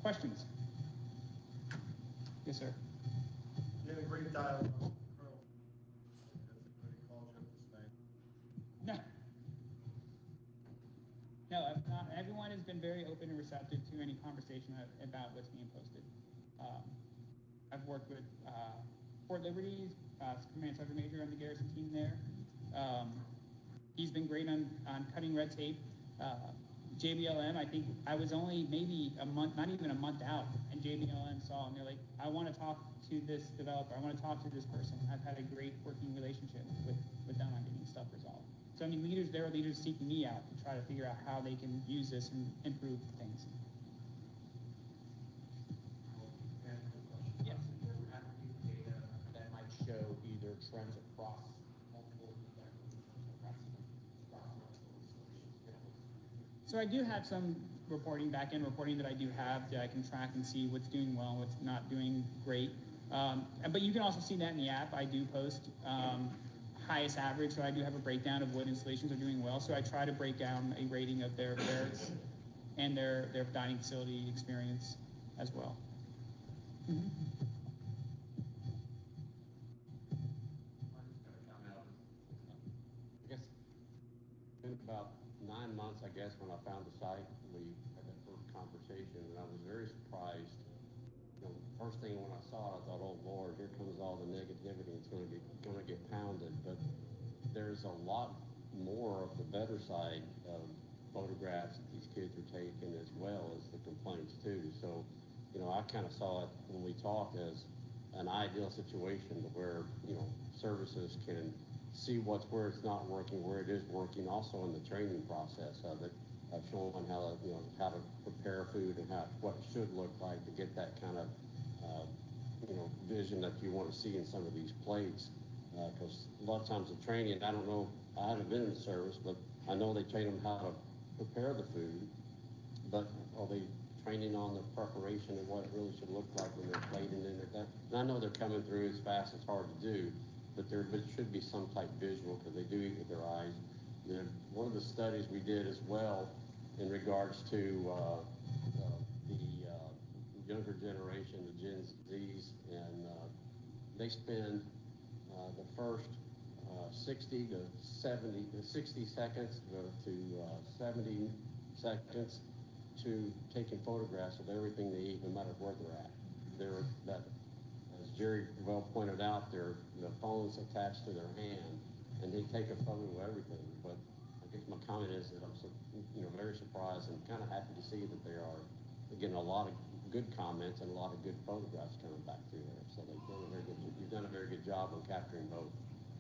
Questions? Yes, sir. You had a great dialogue with Colonel. That's everybody called you up this night. No. No, I've not. Everyone has been very open and receptive to any conversation about what's being posted. I've worked with Fort Liberty, Command Sergeant Major on the garrison team there. He's been great on cutting red tape. JBLM, I think I was only maybe a month, not even a month out, and JBLM saw, and they're like, I want to talk to this developer. I want to talk to this person. I've had a great working relationship with them on getting stuff resolved. So, I mean, there are leaders seeking me out to try to figure out how they can use this and improve things. Yes. Do you ever have any data that might show either trends across multiple So I do have some back-end reporting that I do have that I can track and see what's doing well and what's not doing great. But you can also see that in the app. I do post highest average, so I do have a breakdown of what installations are doing well. So I try to break down a rating of their merits and their dining facility experience as well. Mm-hmm. I guess in about 9 months, I guess, when I found the site, we had that first conversation, and I was very surprised. You know, first thing when I saw it, I thought, "Oh Lord, here comes all the negativity. It's going to get pounded." But there's a lot more of the better side of photographs that these kids are taking, as well as the complaints too. So, you know, I kind of saw it when we talked as an ideal situation where, you know, services can see where it's not working, where it is working, also in the training process of it, of showing how to prepare food and what it should look like to get that kind of vision that you want to see in some of these plates. Because a lot of times the training, I don't know, I haven't been in the service, but I know they train them how to prepare the food, but are they training on the preparation and what it really should look like when they're plating it and that? And I know they're coming through as fast, it's hard to do, but there should be some type visual, because they do eat with their eyes. And one of the studies we did as well in regards to the younger generation, the Gen Zs, and they spend the first 60 seconds to 70 seconds to taking photographs of everything they eat, no matter where they're at. As Jerry well pointed out, the phone's attached to their hand, and they take a photo of everything. But I guess my comment is that I'm very surprised and kind of happy to see that they are getting a lot of good comments and a lot of good photographs coming back through there. So you've done a very good job of capturing both.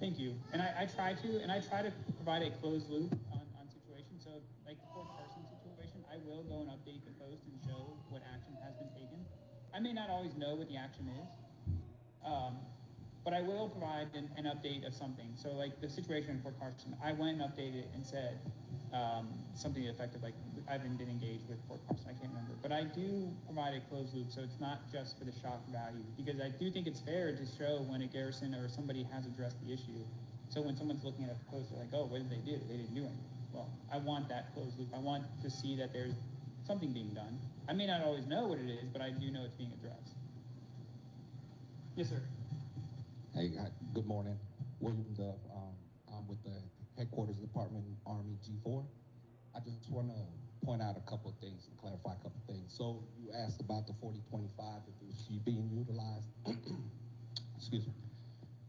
Thank you. And I try to provide a closed loop on situations. So like the Fort Carson situation, I will go and update the post and show what action has been taken. I may not always know what the action is, but I will provide an update of something. So like the situation in Fort Carson, I went and updated it and said something effective like I haven't been engaged with Fort Carson, I can't remember. But I do provide a closed loop, so it's not just for the shock value, because I do think it's fair to show when a garrison or somebody has addressed the issue. So when someone's looking at a post, they're like, oh, what did they do? They didn't do anything. Well, I want that closed loop. I want to see that there's something being done. I may not always know what it is, but I do know it's being addressed. Yes, sir. Hey, good morning. William Duff. I'm with the Headquarters Department, Army G4. I just want to point out a couple of things and clarify a couple of things. So you asked about the 4025, if it was being utilized. Excuse me.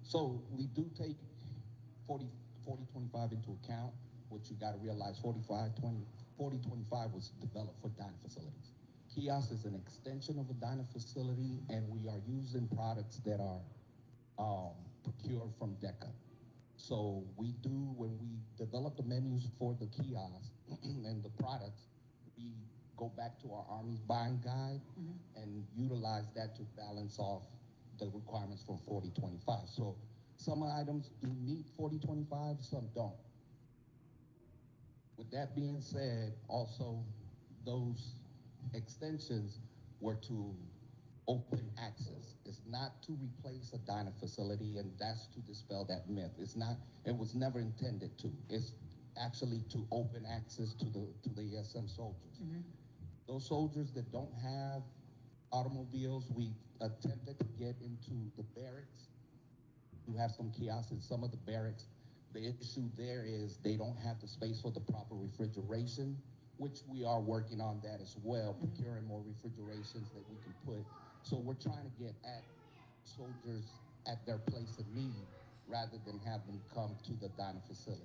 So we do take 4025 into account, which you got to realize 4025 was developed for dining facilities. Kiosk is an extension of a dining facility, and we are using products that are procured from DECA. So when we develop the menus for the kiosk and the products, we go back to our Army's buying guide and utilize that to balance off the requirements from 4025. So some items do meet 4025, some don't. With that being said, also those extensions were to open access. It's not to replace a dining facility, and that's to dispel that myth. It was never intended to. It's actually to open access to the ESM soldiers. Those soldiers that don't have automobiles. We attempted to get into the barracks. You have some kiosks in some of the barracks. The issue there is they don't have the space for the proper refrigeration, which we are working on that as well, procuring more refrigerations that we can put. So we're trying to get at soldiers at their place of need rather than have them come to the dining facility.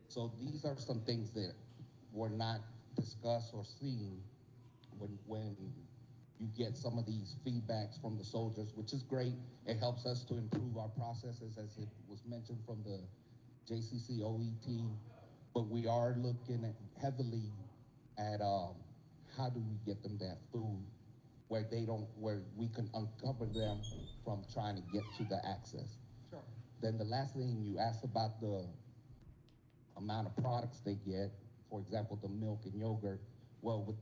So these are some things that were not discussed or seen when you get some of these feedbacks from the soldiers, which is great. It helps us to improve our processes, as it was mentioned from the JCC OE team. But we are looking at heavily at how do we get them that food where we can uncover them from trying to get to the access. Sure. Then the last thing you asked about the amount of products they get, for example, the milk and yogurt. Well, what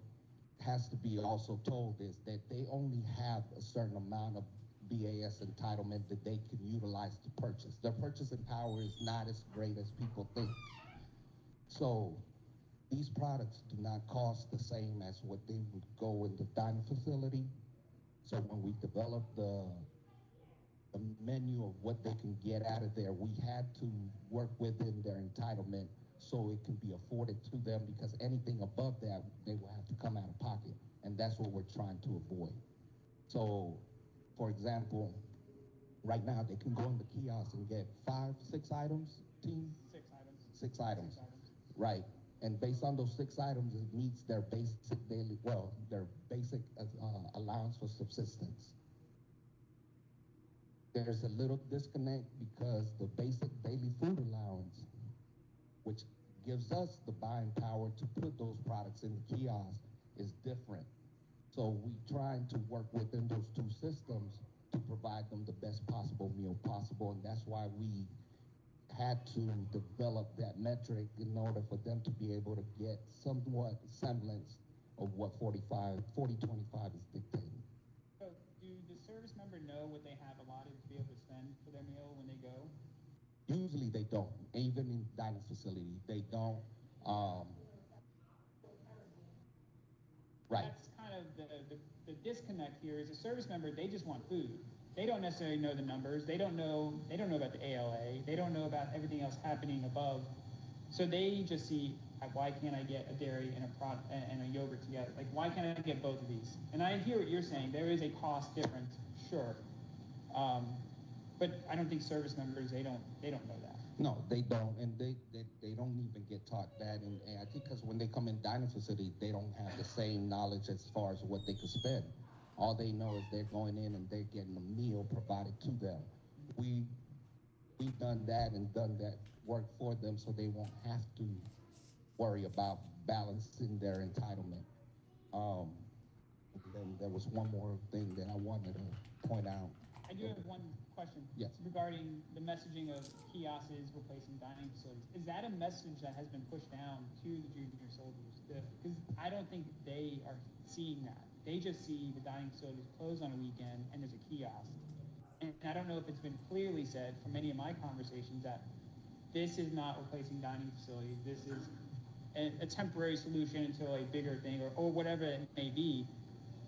has to be also told is that they only have a certain amount of BAS entitlement that they can utilize to purchase. Their purchasing power is not as great as people think. So these products do not cost the same as what they would go in the dining facility. So when we developed the menu of what they can get out of there, we had to work within their entitlement so it can be afforded to them, because anything above that, they will have to come out of pocket. And that's what we're trying to avoid. So, for example, right now they can go in the kiosk and get 5, 6 items, team? 6 items. 6 items. 6 items. Right. And based on those 6 items, it meets their basic daily, their basic allowance for subsistence. There's a little disconnect because the basic daily food allowance, which gives us the buying power to put those products in the kiosk, is different. So we trying to work within those 2 systems to provide them the best possible meal possible, and that's why we had to develop that metric in order for them to be able to get somewhat semblance of what 40-25 is dictating. So do the service member know what they have allotted to be able to spend for their meal when they go? Usually they don't. Even in dining facility, they don't. Right. That's kind of the disconnect here. Is a service member, they just want food. They don't necessarily know the numbers. They don't know about the ALA. They don't know about everything else happening above. So they just see, why can't I get a dairy and a yogurt together? Like, why can't I get both of these? And I hear what you're saying. There is a cost difference, sure. But I don't think service members, they don't know that. No, they don't, and they don't even get taught that. And I think because when they come in dining facility, they don't have the same knowledge as far as what they could spend. All they know is they're going in and they're getting a meal provided to them. We've done that and done that work for them so they won't have to worry about balancing their entitlement. And then there was one more thing that I wanted to point out. I do have one question. Yes. Regarding the messaging of kiosks replacing dining facilities. Is that a message that has been pushed down to the junior soldiers? Because I don't think they are seeing that. They just see the dining facilities closed on a weekend and there's a kiosk. And I don't know if it's been clearly said from many of my conversations that this is not replacing dining facilities. This is a temporary solution until a bigger thing or whatever it may be.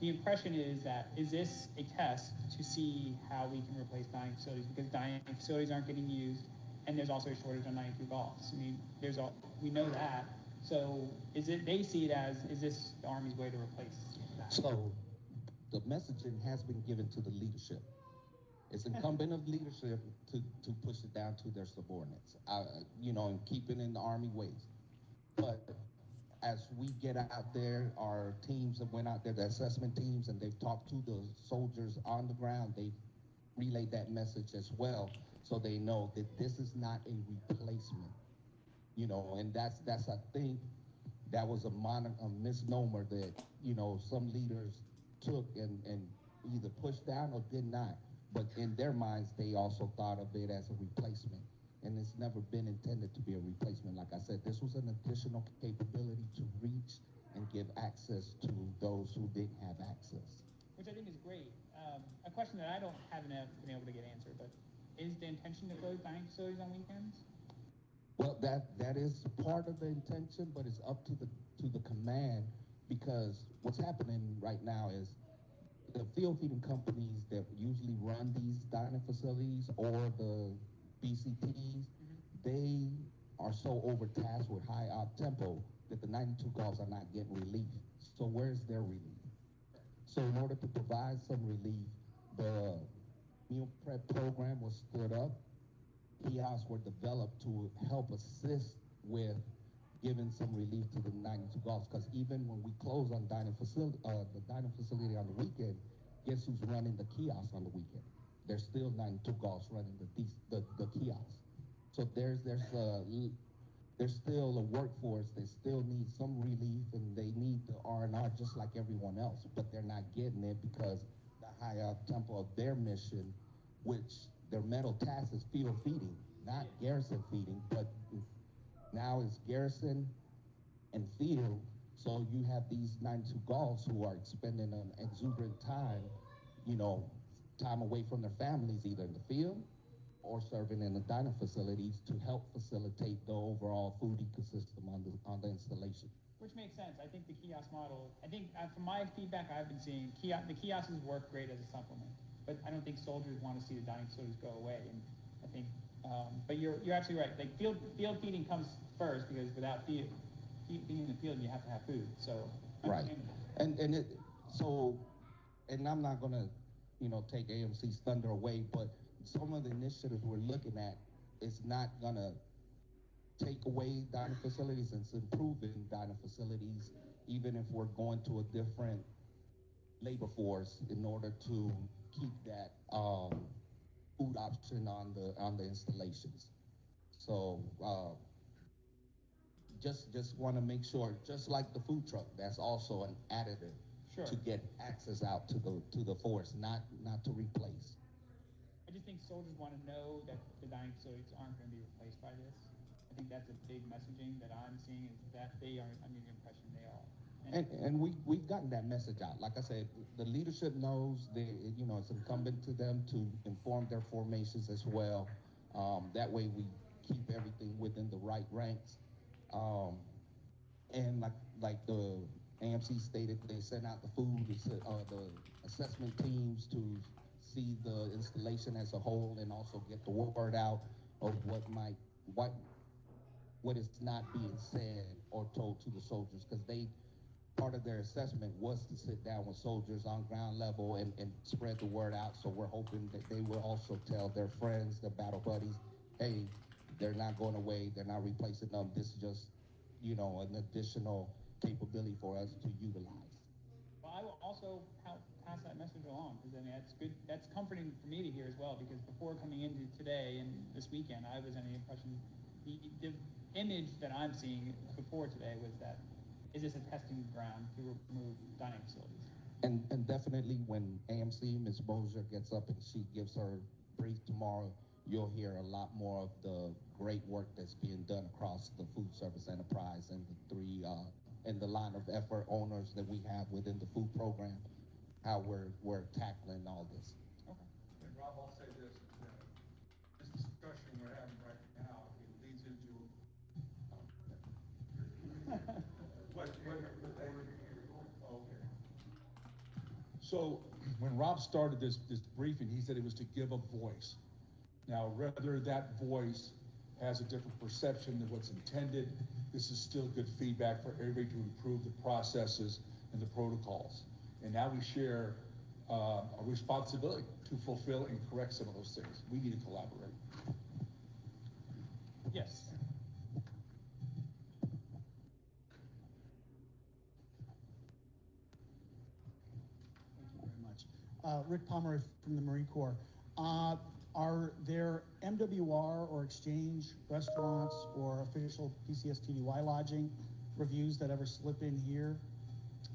The impression is that, is this a test to see how we can replace dining facilities? Because dining facilities aren't getting used, and there's also a shortage on 92 golfs. I mean, we know that. So they see it as, is this the Army's way to replace that? So the messaging has been given to the leadership. It's incumbent of leadership to push it down to their subordinates, and keep it in the Army ways. But as we get out there, our teams have went out there, the assessment teams, and they've talked to the soldiers on the ground. They've relayed that message as well, so they know that this is not a replacement. And that's I think that was a misnomer that some leaders took and either pushed down or did not. But in their minds, they also thought of it as a replacement. And it's never been intended to be a replacement. Like I said, this was an additional capability to reach and give access to those who didn't have access. Which I think is great. A question that I haven't been able to get answered, but is the intention to close dining facilities on weekends? Well, that is part of the intention, but it's up to the command, because what's happening right now is the field feeding companies that usually run these dining facilities or the BCTs, they are so overtasked with high op tempo that the 92 calls are not getting relief. So where's their relief? So in order to provide some relief, the meal prep program was stood up. Kiosks were developed to help assist with giving some relief to the 92 golfs. Because even when we close on the dining facility on the weekend, guess who's running the kiosks on the weekend? There's still 92 golfs running the kiosks. So there's still a workforce that still needs some relief, and they need the R&R just like everyone else, but they're not getting it because the high up tempo of their mission, which their metal task is field feeding, not garrison feeding, but now it's garrison and field. So you have these 92 golfs who are expending an exuberant time, time away from their families, either in the field or serving in the dining facilities to help facilitate the overall food ecosystem on the installation. Which makes sense. I think the kiosk model, from my feedback I've been seeing, the kiosks work great as a supplement, but I don't think soldiers want to see the dining facilities go away. And I think, but you're absolutely right. Like field feeding comes first, because without being in the field, you have to have food. So right, and I'm not gonna, take AMC's thunder away, but some of the initiatives we're looking at is not gonna take away dining facilities, and it's improving dining facilities, even if we're going to a different labor force in order to keep that food option on the installations. So just want to make sure, just like the food truck, that's also an additive to get access out to the force, not to replace. I just think soldiers want to know that the dining facilities aren't going to be replaced by this. I think that's a big messaging that I'm seeing, is that they are under the impression they are. And we've gotten that message out. Like I said, the leadership knows it's incumbent to them to inform their formations as well. That way we keep everything within the right ranks. And like the AMC stated, they sent out the food, the assessment teams to see the installation as a whole, and also get the word out of what is not being said or told to the soldiers, because part of their assessment was to sit down with soldiers on ground level and spread the word out. So we're hoping that they will also tell their friends, their battle buddies, hey, they're not going away, they're not replacing them. This is just, an additional capability for us to utilize. Well, I will also pass that message along, because that's good. That's comforting for me to hear as well, because before coming into today and this weekend, I was under the impression the image that I'm seeing before today was that, is this a testing ground to remove dining facilities? And definitely when AMC, Ms. Bozier, gets up and she gives her brief tomorrow, you'll hear a lot more of the great work that's being done across the food service enterprise and the three and the line of effort owners that we have within the food program, how we're tackling all this. Okay. And Rob, I'll say this discussion we're having right now, it leads into okay. So when Rob started this briefing, he said it was to give a voice. Now, whether that voice has a different perception than what's intended, this is still good feedback for everybody to improve the processes and the protocols. And now we share a responsibility to fulfill and correct some of those things. We need to collaborate. Yes. Thank you very much. Rick Palmer from the Marine Corps. Are there MWR or exchange restaurants or official PCS TDY lodging reviews that ever slip in here?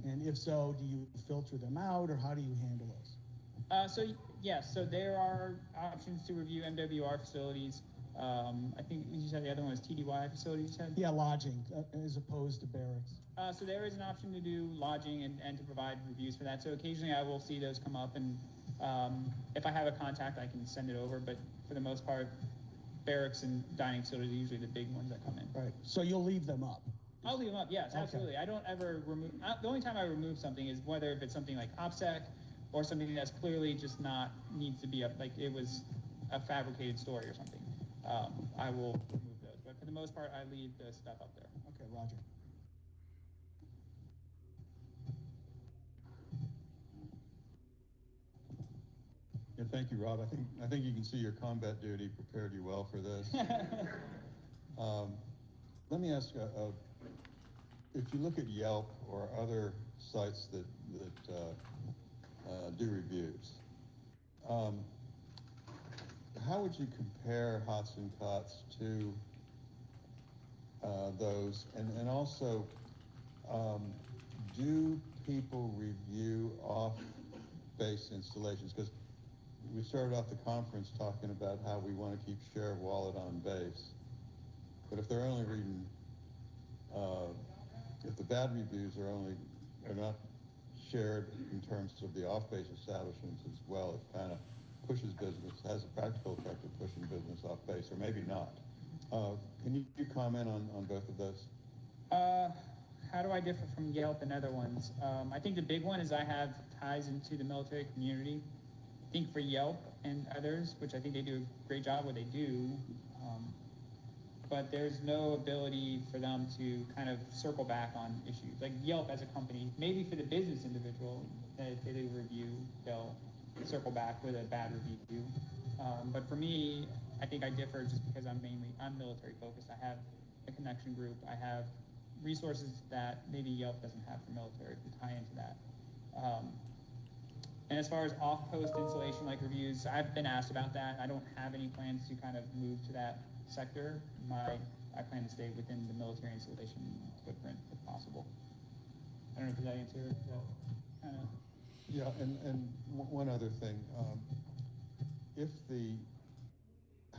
And if so, do you filter them out, or how do you handle those? Yes, so there are options to review MWR facilities. I think you said the other one was TDY facilities, you said? Yeah, lodging, as opposed to barracks. So there is an option to do lodging and to provide reviews for that. So occasionally I will see those come up, and if I have a contact, I can send it over. But for the most part, barracks and dining facilities are usually the big ones that come in. Right. So you'll leave them up? I'll leave them up, yes, Okay. absolutely. I don't ever remove, the only time I remove something is whether if it's something like OPSEC or something that's clearly just not, needs to be up, like it was a fabricated story or something, I will remove those. But for the most part, I leave the stuff up there. Okay, Roger. Yeah, thank you, Rob. I think you can see your combat duty prepared you well for this. Let me ask, if you look at Yelp or other sites that do reviews, how would you compare Hots and Cots to those? And also, do people review off-base installations? Because we started off the conference talking about how we want to keep share of wallet on base. But if they're only reading, if the bad reviews are not shared in terms of the off-base establishments as well, it kind of pushes business, has a practical effect of pushing business off base, or maybe not. Can you comment on both of those? How do I differ from Yelp and other ones? I think the big one is I have ties into the military community. I think for Yelp and others, which I think they do a great job what they do, but there's no ability for them to kind of circle back on issues. Like Yelp as a company, maybe for the business individual, if they do a review, they'll circle back with a bad review. But for me, I think I differ just because I'm military focused. I have a connection group. I have resources that maybe Yelp doesn't have for military to tie into that. And as far as off-post installation like reviews, I've been asked about that. I don't have any plans to kind of move to that sector. I plan to stay within the military installation footprint if possible. I don't know if that answered that kind of. Yeah, and one other thing,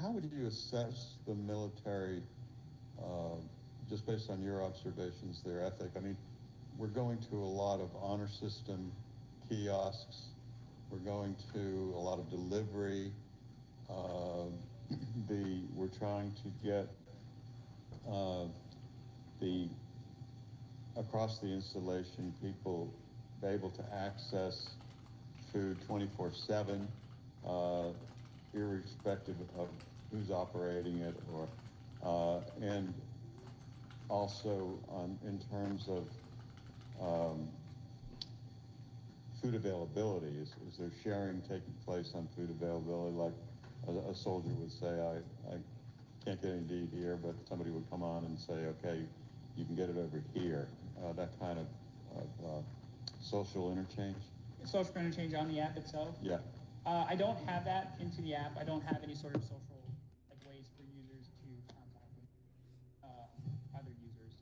how would you assess the military, just based on your observations, their ethic? I mean, we're going to a lot of honor system kiosks. We're going to a lot of delivery. We're trying to get across the installation, people be able to access food 24/7, irrespective of who's operating it, and also in terms of food availability. Is there sharing taking place on food availability? Like a soldier would say, I can't get any to eat here, but somebody would come on and say, okay, you can get it over here. That kind of social interchange. Social interchange on the app itself? Yeah. I don't have that into the app. I don't have any sort of social ways for users to contact with other users.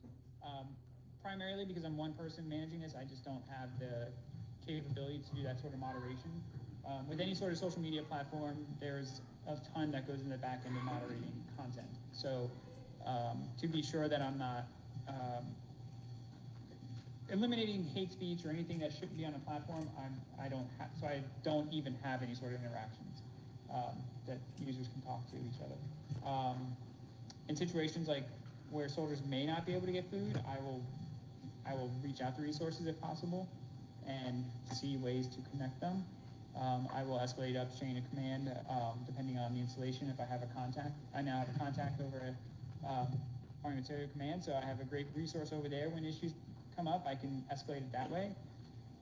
Primarily because I'm one person managing this, I just don't have the capability to do that sort of moderation. With any sort of social media platform, there's a ton that goes in the back end of moderating content. So to be sure that I'm not eliminating hate speech or anything that shouldn't be on a platform, I don't even have any sort of interactions that users can talk to each other. In situations like where soldiers may not be able to get food, I will reach out to resources if possible and see ways to connect them. I will escalate up chain of command depending on the installation if I have a contact. I now have a contact over at Army Material Command, so I have a great resource over there. When issues come up, I can escalate it that way.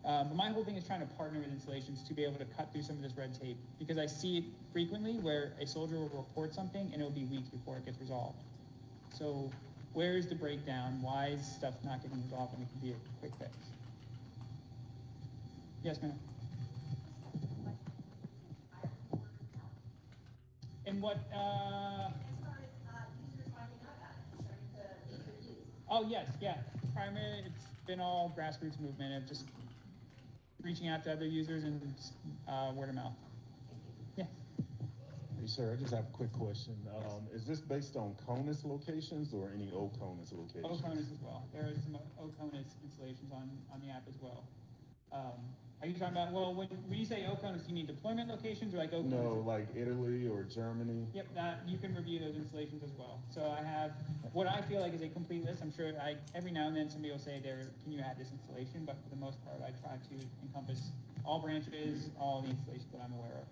But my whole thing is trying to partner with installations to be able to cut through some of this red tape, because I see it frequently where a soldier will report something and it'll be weeks before it gets resolved. So where is the breakdown? Why is stuff not getting resolved when it can be a quick fix? Yes, ma'am. And what, oh, yes, yeah. Primarily, it's been all grassroots movement of just reaching out to other users and word of mouth. Yeah. Hey, sir, I just have a quick question. Is this based on CONUS locations or any OCONUS locations? OCONUS as well. There is some OCONUS installations on the app as well. Are you talking about, well, when you say OCONUS, do you mean deployment locations or like OCONUS? No, like Italy or Germany. Yep, you can review those installations as well. So I have what I feel like is a complete list. I'm sure every now and then somebody will say, can you add this installation? But for the most part, I try to encompass all branches, all the installations that I'm aware of.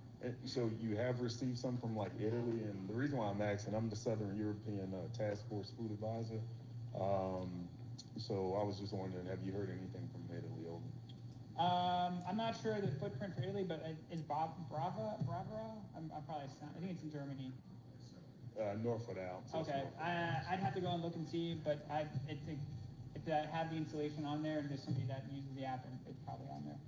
So you have received some from like Italy, and the reason why I'm asking, I'm the Southern European Task Force Food Advisor. So I was just wondering, have you heard anything from Italy over? I'm not sure the footprint for Italy, but is Bravara? I'm probably, I think it's in Germany. Norfolk out. So it's Okay, Norfolk. I'd have to go and look and see, but if I have the installation on there and there's somebody that uses the app, it's probably on there.